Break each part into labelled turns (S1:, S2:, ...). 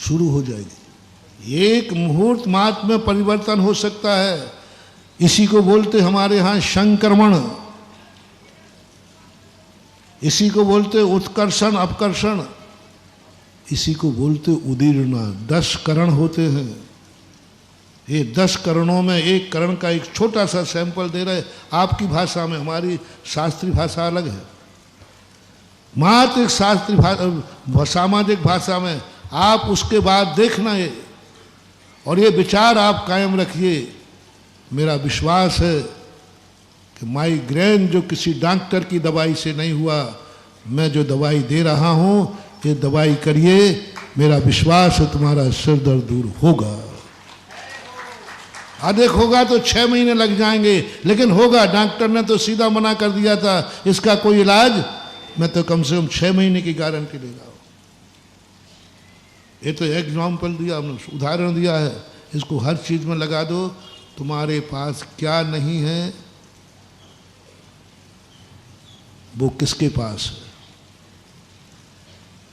S1: शुरू हो जाएगी। एक मुहूर्त मात्र में परिवर्तन हो सकता है। इसी को बोलते हमारे यहाँ संक्रमण, इसी को बोलते उत्कर्षण अपकर्षण, इसी को बोलते उदीर्णा। 10 करण होते हैं। ये 10 करणों में एक करण का एक छोटा सा सैंपल दे रहे आपकी भाषा में। हमारी शास्त्रीय भाषा अलग है। मात्र एक शास्त्रीय सामाजिक भाषा में आप उसके बाद देखना ये, और ये विचार आप कायम रखिए। मेरा विश्वास है कि माइग्रेन जो किसी डॉक्टर की दवाई से नहीं हुआ, मैं जो दवाई दे रहा हूँ, ये दवाई करिए, मेरा विश्वास है तुम्हारा सिर दर्द दूर होगा। अधिक होगा तो 6 महीने लग जाएंगे, लेकिन होगा। डॉक्टर ने तो सीधा मना कर दिया था इसका कोई इलाज, मैं तो कम से कम 6 महीने की गारंटी ले रहा हूँ। ये तो एग्जाम्पल दिया, हमने उदाहरण दिया है। इसको हर चीज में लगा दो। तुम्हारे पास क्या नहीं है वो किसके पास है।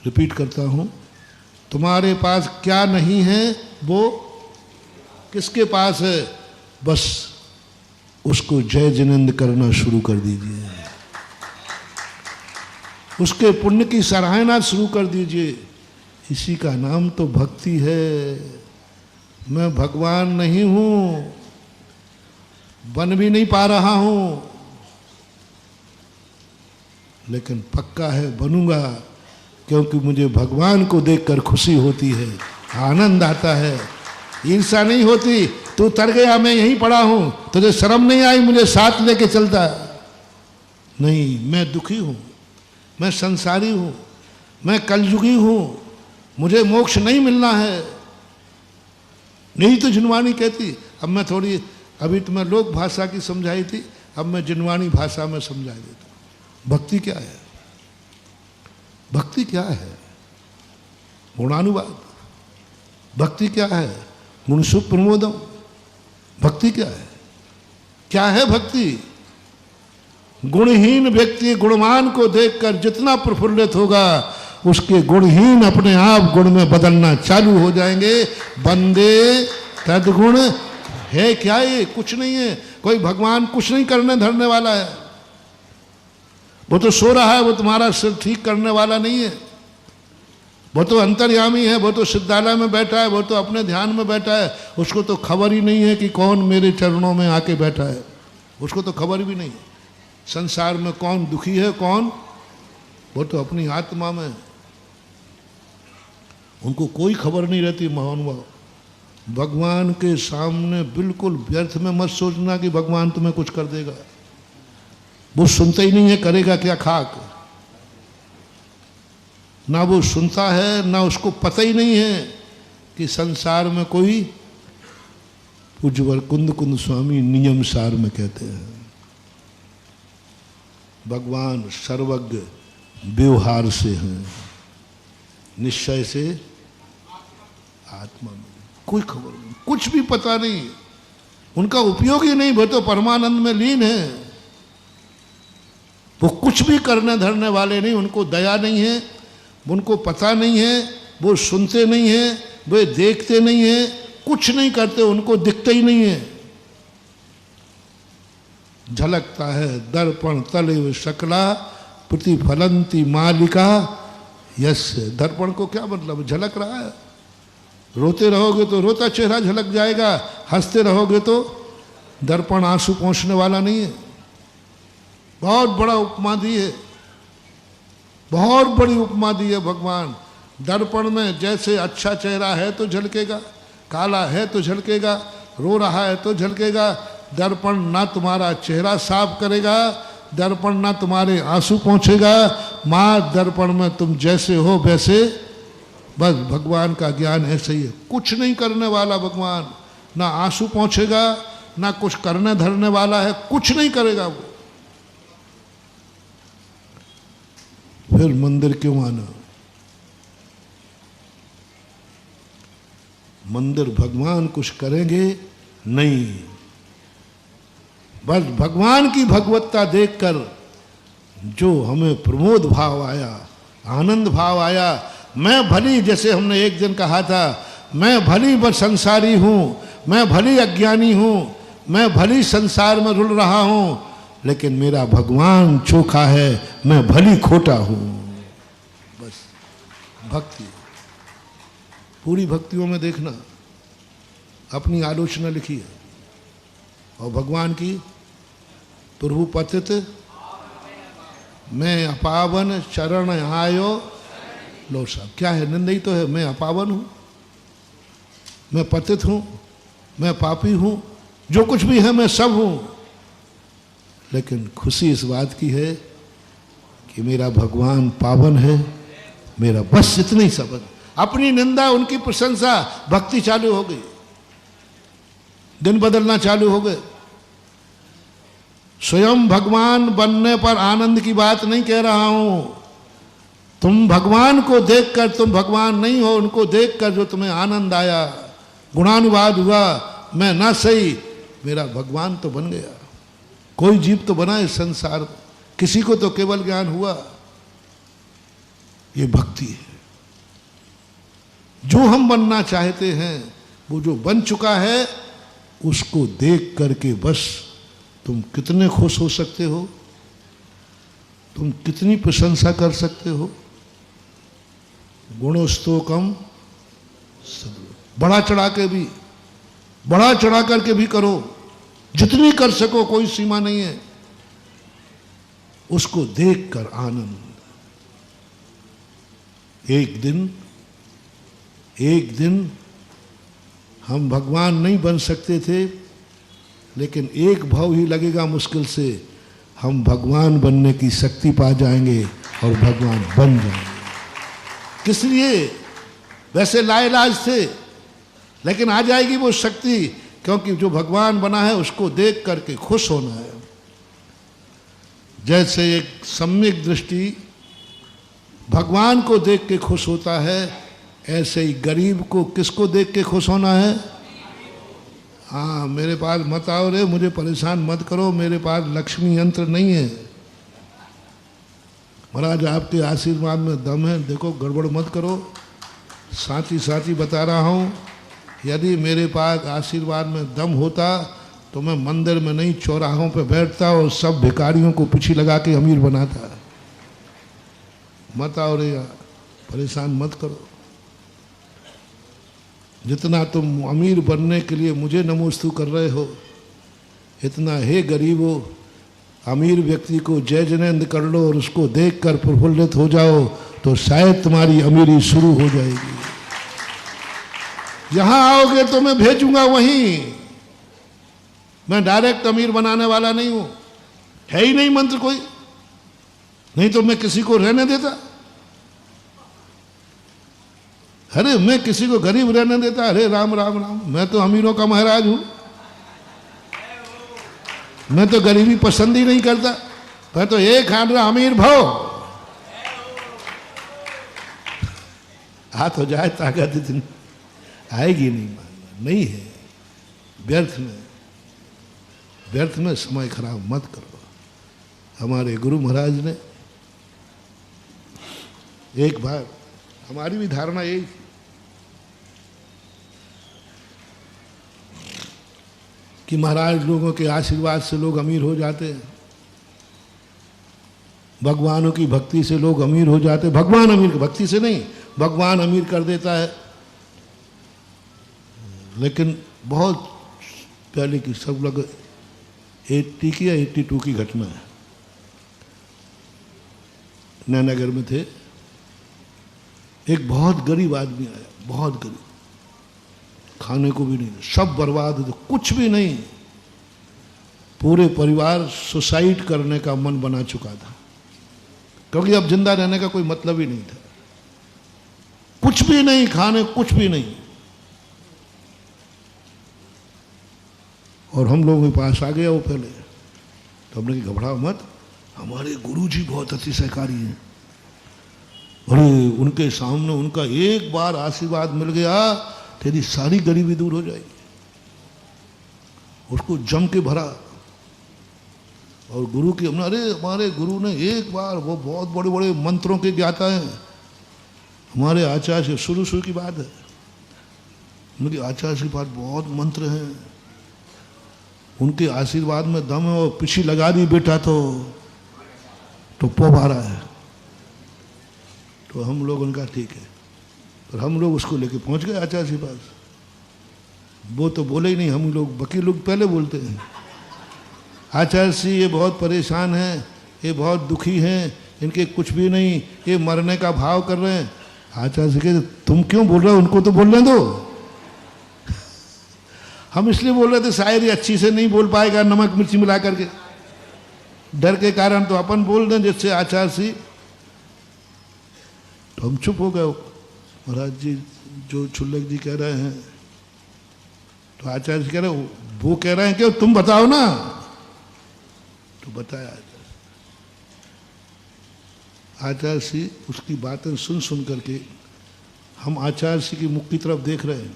S1: रिपीट करता हूं, तुम्हारे पास क्या नहीं है वो किसके पास है। बस उसको जय जिनेंद्र करना शुरू कर दीजिए, उसके पुण्य की सराहना शुरू कर दीजिए। इसी का नाम तो भक्ति है। मैं भगवान नहीं हूं, बन भी नहीं पा रहा हूं, लेकिन पक्का है बनूंगा, क्योंकि मुझे भगवान को देखकर खुशी होती है, आनंद आता है, ईर्ष्या नहीं होती। तू तर गया, मैं यहीं पड़ा हूं, तुझे शर्म नहीं आई मुझे साथ लेके चलता? नहीं, मैं दुखी हूं, मैं संसारी हूं, मैं कलयुगी हूं, मुझे मोक्ष नहीं मिलना है। नहीं तो जिनवाणी कहती। अब मैं थोड़ी, अभी तो मैं लोक भाषा की समझाई थी, अब मैं जिनवाणी भाषा में समझा देता हूं। भक्ति क्या है? भक्ति क्या है? गुणानुवाद। भक्ति क्या है? गुण सुख प्रमोदम। भक्ति क्या है? क्या है भक्ति? गुणहीन व्यक्ति गुणवान को देखकर जितना प्रफुल्लित होगा, उसके गुणहीन अपने आप गुण में बदलना चालू हो जाएंगे। बंदे तद्गुण है क्या? ये कुछ नहीं है। कोई भगवान कुछ नहीं करने धरने वाला है। वो तो सो रहा है, वो तुम्हारा सिर ठीक करने वाला नहीं है। वो तो अंतर्यामी है, वो तो सिद्धालय में बैठा है, वो तो अपने ध्यान में बैठा है। उसको तो खबर ही नहीं है कि कौन मेरे चरणों में आके बैठा है। उसको तो खबर भी नहीं है संसार में कौन दुखी है कौन। वो तो अपनी आत्मा में, उनको कोई खबर नहीं रहती। महानुभाव, भगवान के सामने बिल्कुल व्यर्थ में मत सोचना कि भगवान तुम्हें कुछ कर देगा। वो सुनता ही नहीं है, करेगा क्या खाक। ना वो सुनता है, ना उसको पता ही नहीं है कि संसार में कोई पूज्यवर कुंद कुंद स्वामी नियम सार में कहते हैं, भगवान सर्वज्ञ व्यवहार से हैं, निश्चय से आत्मा में कोई खबर नहीं, कुछ भी पता नहीं, उनका उपयोग ही नहीं। वो तो परमानंद में लीन है। वो कुछ भी करने धरने वाले नहीं, उनको दया नहीं है, उनको पता नहीं है, वो सुनते नहीं है, वे देखते नहीं है, कुछ नहीं करते, उनको दिखते ही नहीं है। झलकता है दर्पण तले शकला प्रतिफलंती मालिका यश। दर्पण को क्या मतलब? झलक रहा है। रोते रहोगे तो रोता चेहरा झलक जाएगा, हंसते रहोगे तो दर्पण आंसू पहुंचने वाला नहीं है। बहुत बड़ा उपमा दी है, बहुत बड़ी उपमा दी है भगवान। दर्पण में जैसे अच्छा चेहरा है तो झलकेगा, काला है तो झलकेगा, रो रहा है तो झलकेगा। दर्पण ना तुम्हारा चेहरा साफ करेगा, दर्पण ना तुम्हारे आंसू पहुंचेगा। माँ दर्पण में तुम जैसे हो वैसे। बस भगवान का ज्ञान ऐसे ही है, कुछ नहीं करने वाला भगवान। ना आंसू पहुंचेगा, ना कुछ करने धरने वाला है, कुछ नहीं करेगा वो। फिर मंदिर क्यों आना? मंदिर भगवान कुछ करेंगे नहीं, बस भगवान की भगवत्ता देखकर जो हमें प्रमोद भाव आया, आनंद भाव आया, मैं भली, जैसे हमने एक दिन कहा था, मैं भली व संसारी हूं, मैं भली अज्ञानी हूं, मैं भली संसार में रुल रहा हूं, लेकिन मेरा भगवान चोखा है, मैं भली खोटा हूं। बस भक्ति। पूरी भक्तियों में देखना, अपनी आलोचना लिखी है और भगवान की, प्रभु पतित मैं अपावन शरण आयो लो साहब। क्या है? निंदा ही तो है। मैं अपावन हूं, मैं पतित हूं, मैं पापी हूं, जो कुछ भी है मैं सब हूं, लेकिन खुशी इस बात की है कि मेरा भगवान पावन है, मेरा बस इतना ही सबक। अपनी निंदा, उनकी प्रशंसा, भक्ति चालू हो गई, दिन बदलना चालू हो गए। स्वयं भगवान बनने पर आनंद की बात नहीं कह रहा हूं। तुम भगवान को देखकर, तुम भगवान नहीं हो, उनको देखकर जो तुम्हें आनंद आया, गुणानुवाद हुआ, मैं ना सही, मेरा भगवान तो बन गया। कोई जीव तो बना इस संसार में, किसी को तो केवल ज्ञान हुआ। ये भक्ति है। जो हम बनना चाहते हैं, वो जो बन चुका है, उसको देख करके बस तुम कितने खुश हो सकते हो, तुम कितनी प्रशंसा कर सकते हो। गुणोस्तोकम, बढ़ा चढ़ा के भी, बढ़ा चढ़ा करके भी करो, जितनी कर सको, कोई सीमा नहीं है। उसको देखकर आनंद। एक दिन हम भगवान नहीं बन सकते थे, लेकिन एक भाव ही लगेगा मुश्किल से, हम भगवान बनने की शक्ति पा जाएंगे और भगवान बन जाएंगे। किस लिए? वैसे लाइलाज थे, लेकिन आ जाएगी वो शक्ति, क्योंकि जो भगवान बना है उसको देख करके खुश होना है। जैसे एक सम्यक दृष्टि भगवान को देख के खुश होता है, ऐसे ही गरीब को किसको देख के खुश होना है? हाँ, मेरे पास मत आओ रे, मुझे परेशान मत करो, मेरे पास लक्ष्मी यंत्र नहीं है। महाराज आपके आशीर्वाद में दम है, देखो गड़बड़ मत करो। साथ ही बता रहा हूँ, यदि मेरे पास आशीर्वाद में दम होता तो मैं मंदिर में नहीं, चौराहों पे बैठता और सब भिखारियों को पीछे लगा के अमीर बनाता। मत आओ रे, परेशान मत करो। जितना तुम अमीर बनने के लिए मुझे नमोस्तु कर रहे हो, इतना हे गरीबो, अमीर व्यक्ति को जय जनेंद्र कर लो और उसको देखकर प्रफुल्लित हो जाओ, तो शायद तुम्हारी अमीरी शुरू हो जाएगी। यहां आओगे तो मैं भेजूंगा वहीं। मैं डायरेक्ट अमीर बनाने वाला नहीं हूं, है ही नहीं मंत्र कोई, नहीं तो मैं किसी को रहने देता। अरे मैं किसी को गरीब रहने देता? अरे राम राम राम, मैं तो अमीरों का महाराज हूं। मैं तो गरीबी पसंद ही नहीं करता, मैं तो एक हाथ अमीर भव। हाथ हो जाए ताकत इतनी आएगी नहीं, मानना नहीं है। व्यर्थ में समय खराब मत करो। हमारे गुरु महाराज ने एक बार, हमारी भी धारणा यही थी कि महाराज लोगों के आशीर्वाद से लोग अमीर हो जाते हैं, भगवानों की भक्ति से लोग अमीर हो जाते हैं। भगवान अमीर की भक्ति से नहीं, भगवान अमीर कर देता है। लेकिन बहुत पहले की, सब लोग 80 की या 82 की घटना है। नैनागर में थे, एक बहुत गरीब आदमी आया, बहुत गरीब, खाने को भी नहीं, सब बर्बाद, तो कुछ भी नहीं। पूरे परिवार सुसाइड करने का मन बना चुका था, क्योंकि अब जिंदा रहने का कोई मतलब ही नहीं था। कुछ भी नहीं, खाने कुछ भी नहीं। और हम लोगों के पास आ गया वो पहले, तो हमने कहा घबराओ मत, हमारे गुरुजी बहुत अतिशयकारी हैं। अरे उनके सामने उनका एक बार आशीर्वाद मिल गया, तेरी सारी गरीबी दूर हो जाएगी। उसको जम के भरा और गुरु की, हमने, अरे हमारे गुरु ने एक बार, वो बहुत बड़े बड़े मंत्रों के ज्ञाता हैं, हमारे आचार्य से शुरू शुरू की बात है, उनके आचार्य के पास बहुत मंत्र हैं, उनके आशीर्वाद में दम है, और पीछे लगा दी बेटा तो पोप आ रहा है। तो हम लोग उनका ठीक है, और हम लोग उसको लेके पहुंच गए आचार्य के पास। वो तो बोले ही नहीं, हम लोग बाकी लोग पहले बोलते हैं, आचार्य जी ये बहुत परेशान हैं, ये बहुत दुखी हैं, इनके कुछ भी नहीं, ये मरने का भाव कर रहे हैं। आचार्य जी कहते तुम क्यों बोल रहे हो, उनको तो बोलने दो। हम इसलिए बोल रहे थे शायद ये अच्छी से नहीं बोल पाएगा नमक मिर्ची मिला करके, डर के कारण, तो अपन बोल दें जिससे आचार्य जी। तो हम चुप हो गए। महाराज जी जो छुल्लक जी कह रहे हैं, तो आचार्य जी कह रहे वो कह रहे हैं कि तुम बताओ ना। तो बताया आचार्य जी, उसकी बातें सुन सुन करके हम आचार्य जी की मुख की तरफ देख रहे हैं,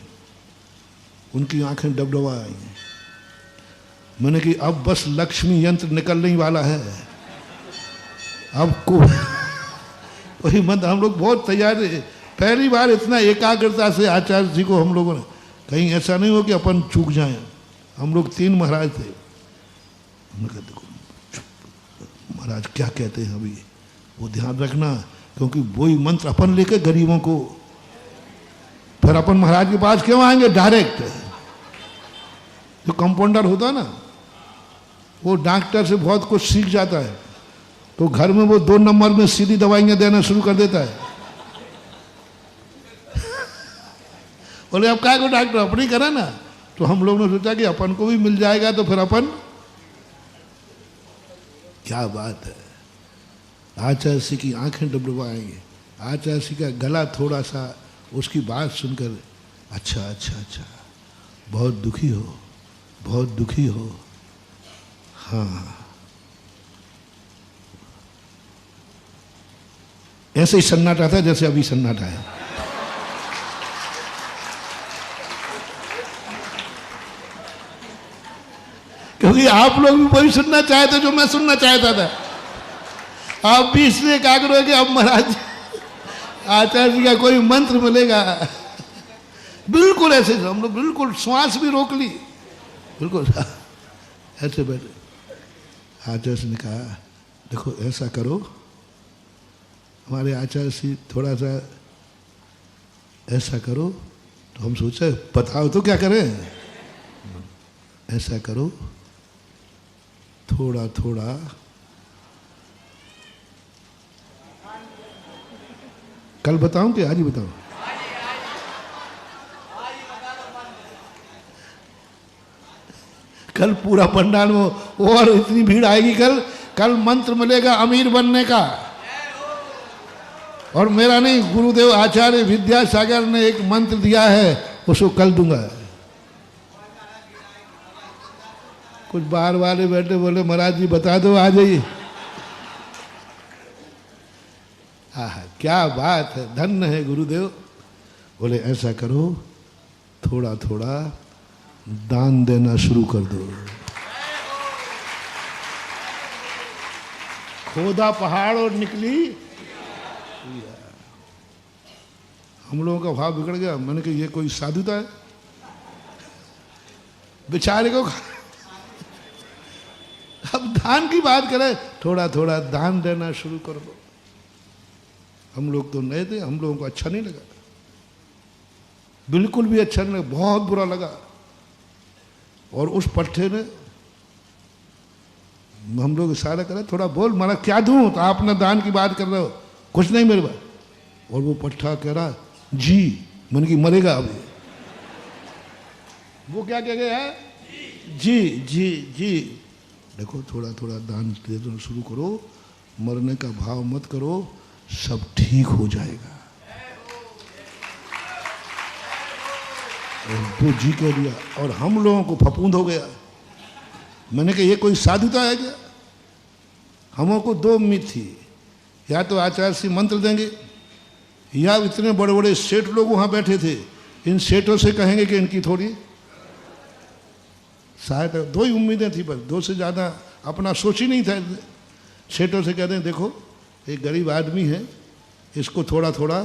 S1: उनकी आंखें डबडबा आई हैं। मैंने कि अब बस लक्ष्मी यंत्र निकलने ही वाला है, अब को वही मंत्र। हम लोग बहुत तैयार है, पहली बार इतना एकाग्रता से आचार्य जी को हम लोगों ने, कहीं ऐसा नहीं हो कि अपन चूक जाएं। हम लोग 3 महाराज थे, हमने कहा देखो महाराज क्या कहते हैं अभी, वो ध्यान रखना, क्योंकि वही मंत्र अपन लेके गरीबों को, फिर अपन महाराज के पास क्यों आएंगे डायरेक्ट। जो कंपाउंडर होता है ना, वो डॉक्टर से बहुत कुछ सीख जाता है, तो घर में वो 2 नंबर में सीधी दवाइयां देना शुरू कर देता है। बोले अब क्या को डॉक्टर अपनी करा ना। तो हम लोगों ने सोचा कि अपन को भी मिल जाएगा, तो फिर अपन, क्या बात है। आचार्य जी की आंखें डबडबाएंगे, आचार्य जी का गला थोड़ा सा उसकी बात सुनकर, अच्छा अच्छा अच्छा, बहुत दुखी हो, बहुत दुखी हो, हाँ। ऐसे ही सन्नाटा था जैसे अभी सन्नाटा है। क्योंकि आप लोग भी वही सुनना चाहते जो मैं सुनना चाहता था। आप भी इसलिए एकाग्र हो कि अब महाराज आचार्य जी का कोई मंत्र मिलेगा। बिल्कुल ऐसे हम लोग बिल्कुल श्वास भी रोक ली, बिल्कुल ऐसे बैठे। आचार्य जी ने कहा देखो ऐसा करो, हमारे आचार्य जी थोड़ा सा ऐसा करो। तो हम सोचे बताओ तो क्या करें। ऐसा करो, थोड़ा थोड़ा कल बताऊं कि आज ही बताऊं? कल पूरा पंडाल में और इतनी भीड़ आएगी। कल मंत्र मिलेगा अमीर बनने का, और मेरा नहीं, गुरुदेव आचार्य विद्यासागर ने एक मंत्र दिया है, उसको कल दूंगा। कुछ बाहर वाले बैठे बोले महाराज जी बता दो, आ जाइए। हाँ क्या बात है, धन्य है गुरुदेव। बोले ऐसा करो, थोड़ा थोड़ा दान देना शुरू कर दो। खोदा पहाड़ और निकली। हम लोगों का भाव बिगड़ गया। मैंने कहा ये कोई साधुता है, बेचारे को। अब दान की बात करें, थोड़ा थोड़ा दान देना शुरू कर दो। हम लोग तो नए थे, हम लोगों को अच्छा नहीं लगा, बिल्कुल भी अच्छा नहीं लगा, बहुत बुरा लगा। और उस पट्टे ने हम लोग इशारा करें थोड़ा बोल, मारा क्या दूं, तो आपने दान की बात कर रहे हो, कुछ नहीं मेरे पास। और वो पट्टा कह रहा जी, मन की मरेगा अभी। वो क्या कह गया है, जी जी जी। देखो थोड़ा थोड़ा दान देना शुरू करो, मरने का भाव मत करो, सब ठीक हो जाएगा। और वो जी कह दिया, और हम लोगों को फफूंद हो गया। मैंने कहा ये कोई साधुता है क्या? हम को 2 उम्मीद थी, या तो आचार्य जी मंत्र देंगे, या इतने बड़े बड़े सेठ लोग वहां बैठे थे, इन सेठों से कहेंगे कि इनकी थोड़ी शायद। 2 ही उम्मीदें थी बस, 2 से ज़्यादा अपना सोच ही नहीं था। सेठों से कहते हैं देखो एक गरीब आदमी है, इसको थोड़ा थोड़ा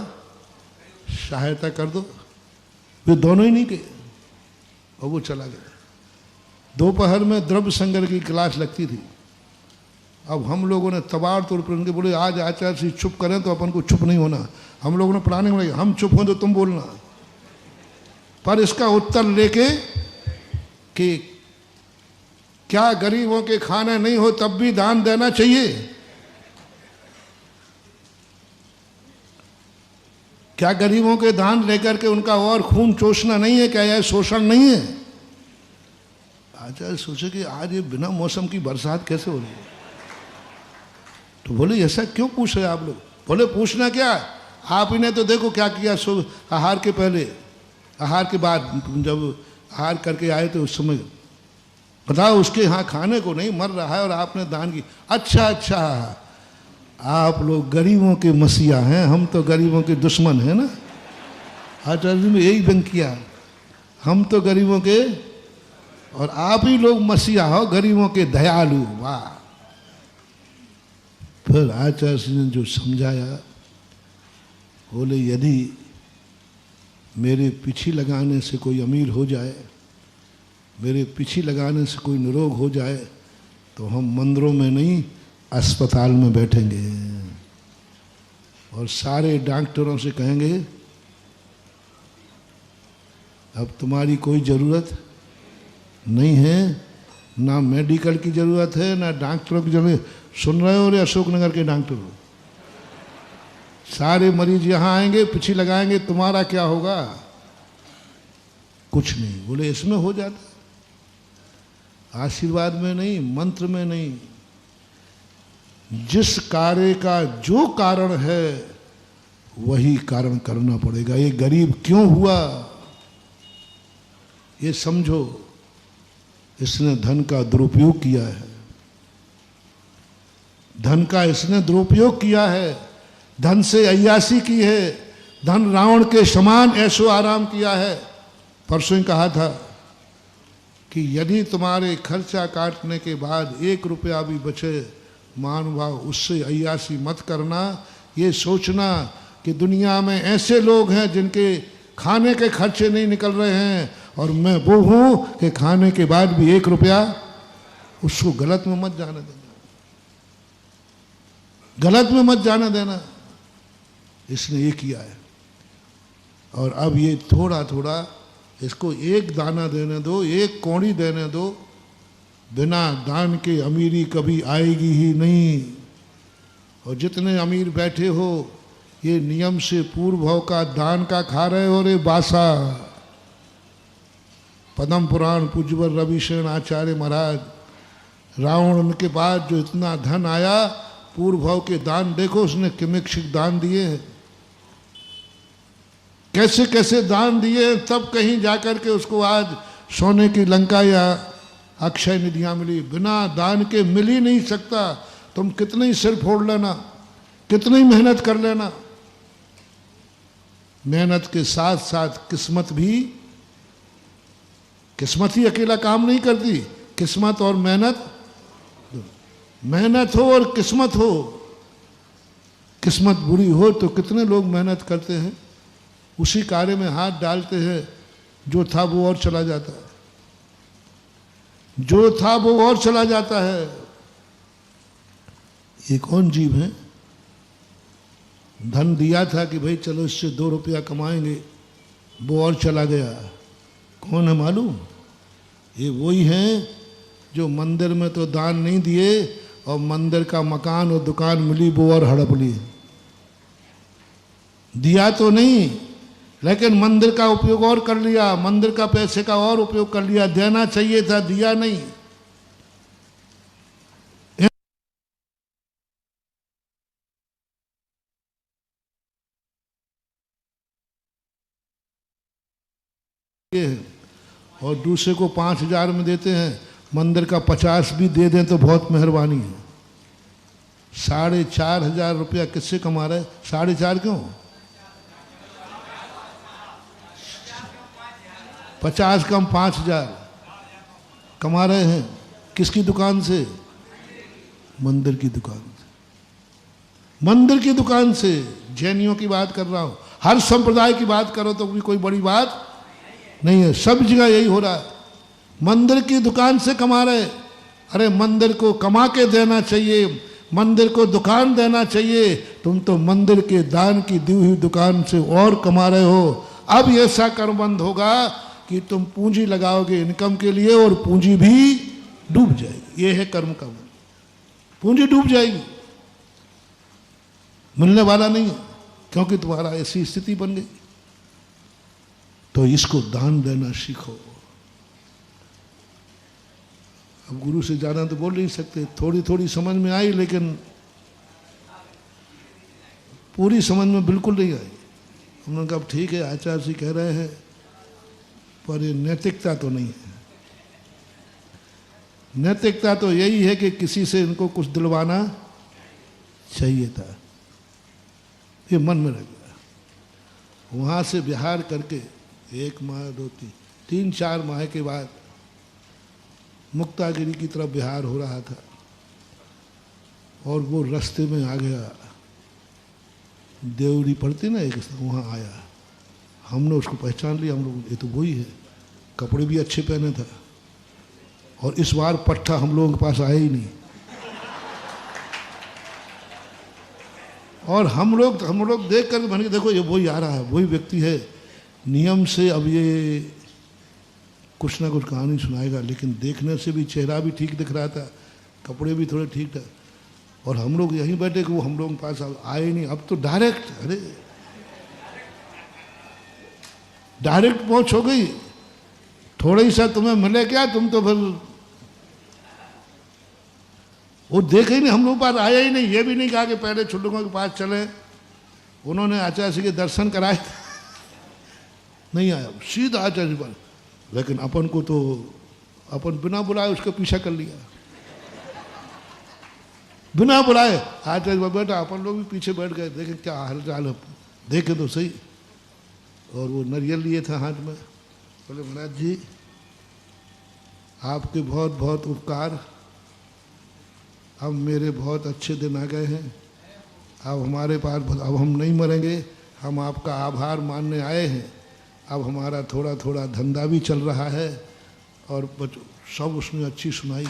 S1: सहायता कर दो। वे दोनों ही नहीं गए और वो चला गया। दोपहर में द्रव्य संग्रह की क्लास लगती थी। अब हम लोगों ने तबार तौर पर उनके बोले आज आचार्य जी चुप करें तो अपन को चुप नहीं होना। हम लोगों ने प्लानिंग बनाई, हम चुप हों तो तुम बोलना। पर इसका उत्तर लेके कि क्या गरीबों के खाने नहीं हो तब भी दान देना चाहिए? क्या गरीबों के दान लेकर के उनका और खून चूसना नहीं है? क्या यह शोषण नहीं है? आचार्य सोचे कि आज ये बिना मौसम की बरसात कैसे हो रही है। तो बोले ऐसा क्यों पूछ रहे आप लोग? बोले पूछना क्या, आप इन्हें तो देखो क्या किया आहार के पहले, आहार के बाद, जब आहार करके आए तो उस समय बताओ उसके यहाँ खाने को नहीं, मर रहा है और आपने दान की। अच्छा अच्छा, आप लोग गरीबों के मसीहा हैं, हम तो गरीबों के दुश्मन हैं ना। आचार्य जी ने यही व्यंग किया, हम तो गरीबों के और आप ही लोग मसीहा हो गरीबों के दयालु। वाह। फिर आचार्य जी ने जो समझाया, बोले यदि मेरे पीछे लगाने से कोई अमीर हो जाए, मेरे पीछे लगाने से कोई निरोग हो जाए, तो हम मंदिरों में नहीं अस्पताल में बैठेंगे और सारे डॉक्टरों से कहेंगे अब तुम्हारी कोई ज़रूरत नहीं है, ना मेडिकल की ज़रूरत है ना डॉक्टरों की ज़रूरत। सुन रहे हो रे अशोकनगर के डॉक्टर, सारे मरीज यहाँ आएंगे, पीछे लगाएंगे, तुम्हारा क्या होगा? कुछ नहीं। बोले इसमें हो जाता, आशीर्वाद में नहीं, मंत्र में नहीं। जिस कार्य का जो कारण है वही कारण करना पड़ेगा। ये गरीब क्यों हुआ ये समझो। इसने धन का दुरुपयोग किया है, धन का इसने दुरुपयोग किया है, धन से अय्यासी की है, धन रावण के समान ऐशो आराम किया है। परसों ही कहा था कि यदि तुम्हारे खर्चा काटने के बाद 1 रुपया भी बचे, महानुभाव उससे अय्यासी मत करना। ये सोचना कि दुनिया में ऐसे लोग हैं जिनके खाने के खर्चे नहीं निकल रहे हैं और मैं वो हूँ कि खाने के बाद भी 1 रुपया, उसको गलत में मत जाने देना, गलत में मत जाने देना। इसने ये किया है। और अब ये थोड़ा थोड़ा इसको 1 दाना देने दो, 1 कौड़ी देने दो। बिना दान के अमीरी कभी आएगी ही नहीं। और जितने अमीर बैठे हो ये नियम से पूर्व भाव का दान का खा रहे हो रे बासा। पद्म पुराण पूज्यवर रविशरण आचार्य महाराज, रावण उनके बाद जो इतना धन आया, पूर्व भाव के दान देखो, उसने किमिक्षिक दान दिए हैं, कैसे कैसे दान दिए, तब कहीं जाकर के उसको आज सोने की लंका या अक्षय निधियां मिली। बिना दान के मिल ही नहीं सकता। तुम कितने ही सिर फोड़ लेना, कितनी मेहनत कर लेना, मेहनत के साथ साथ किस्मत भी, किस्मत ही अकेला काम नहीं करती, किस्मत और मेहनत, मेहनत हो और किस्मत हो। किस्मत बुरी हो तो कितने लोग मेहनत करते हैं, उसी कार्य में हाथ डालते हैं, जो था वो और चला जाता है, जो था वो और चला जाता है। ये कौन जीव है? धन दिया था कि भाई चलो इससे 2 रुपया कमाएंगे, वो और चला गया। कौन है मालूम? ये वही हैं जो मंदिर में तो दान नहीं दिए और मंदिर का मकान और दुकान मिली वो और हड़प ली। दिया तो नहीं लेकिन मंदिर का उपयोग और कर लिया, मंदिर का पैसे का और उपयोग कर लिया। देना चाहिए था, दिया नहीं। और दूसरे को 5,000 में देते हैं, मंदिर का 50 भी दे दें तो बहुत मेहरबानी है। 4,500 रुपया किससे कमा रहे? 4.5 क्यों? 50 कम 5,000 कमा रहे हैं। किसकी दुकान से? मंदिर की दुकान से। मंदिर की दुकान से। जैनियों की बात कर रहा हूं। हर संप्रदाय की बात करो तो भी कोई बड़ी बात नहीं है, सब जगह यही हो रहा है। मंदिर की दुकान से कमा रहे, अरे मंदिर को कमा के देना चाहिए, मंदिर को दुकान देना चाहिए। तुम तो मंदिर के दान की दी हुई दुकान से और कमा रहे हो। अब ऐसा कर्मबंध होगा कि तुम पूंजी लगाओगे इनकम के लिए और पूंजी भी डूब जाएगी। ये है कर्म का बंध, पूंजी डूब जाएगी, मिलने वाला नहीं है, क्योंकि तुम्हारा ऐसी स्थिति बन गई। तो इसको दान देना सीखो। अब गुरु से जाना तो बोल नहीं सकते, थोड़ी थोड़ी समझ में आई, लेकिन पूरी समझ में बिल्कुल नहीं आई। हमने कहा ठीक है आचार्य जी कह रहे हैं, पर ये नैतिकता तो नहीं है। नैतिकता तो यही है कि किसी से इनको कुछ दिलवाना चाहिए था, ये मन में रह गया। वहाँ से बिहार करके 1 माह 2 3 4 माह के बाद मुक्तागिरी की तरफ बिहार हो रहा था, और वो रास्ते में आ गया, देवरी पड़ती ना एक, वहाँ आया। हमने उसको पहचान लिया, हम लोग ये तो वही है, कपड़े भी अच्छे पहने था, और इस बार पट्टा हम लोगों के पास आया ही नहीं। और हम लोग देख कर बन के देखो ये वही आ रहा है, वही व्यक्ति है नियम से। अब ये कुछ ना कुछ कहानी सुनाएगा, लेकिन देखने से भी चेहरा भी ठीक दिख रहा था, कपड़े भी थोड़े ठीक थे, और हम लोग यहीं बैठे कि वो हम लोगों के पास आए ही नहीं। अब तो डायरेक्ट, अरे डायरेक्ट पहुंच हो गई, थोड़ा ही सा तुम्हें मिले क्या, तुम तो फिर वो देखे ही नहीं, हम लोग के पास आया ही नहीं। ये भी नहीं कहा कि पहले छुट्टुकों के पास चले, उन्होंने आचार्य जी के दर्शन कराए नहीं आया, सीधा आचार्य जी पर। लेकिन अपन को तो अपन बिना बुलाए उसका पीछा कर लिया, बिना बुलाए आचार्य जी बैठा, अपन लोग भी पीछे बैठ गए, देखें क्या हाल चाल है, देखे तो सही। और वो नारियल लिए थे हाथ में, बोले महाराज जी आपके बहुत बहुत उपकार, अब मेरे बहुत अच्छे दिन आ गए हैं, अब हमारे पास, अब हम नहीं मरेंगे, हम आपका आभार मानने आए हैं। अब हमारा थोड़ा थोड़ा धंधा भी चल रहा है, और सब उसने अच्छी सुनाई।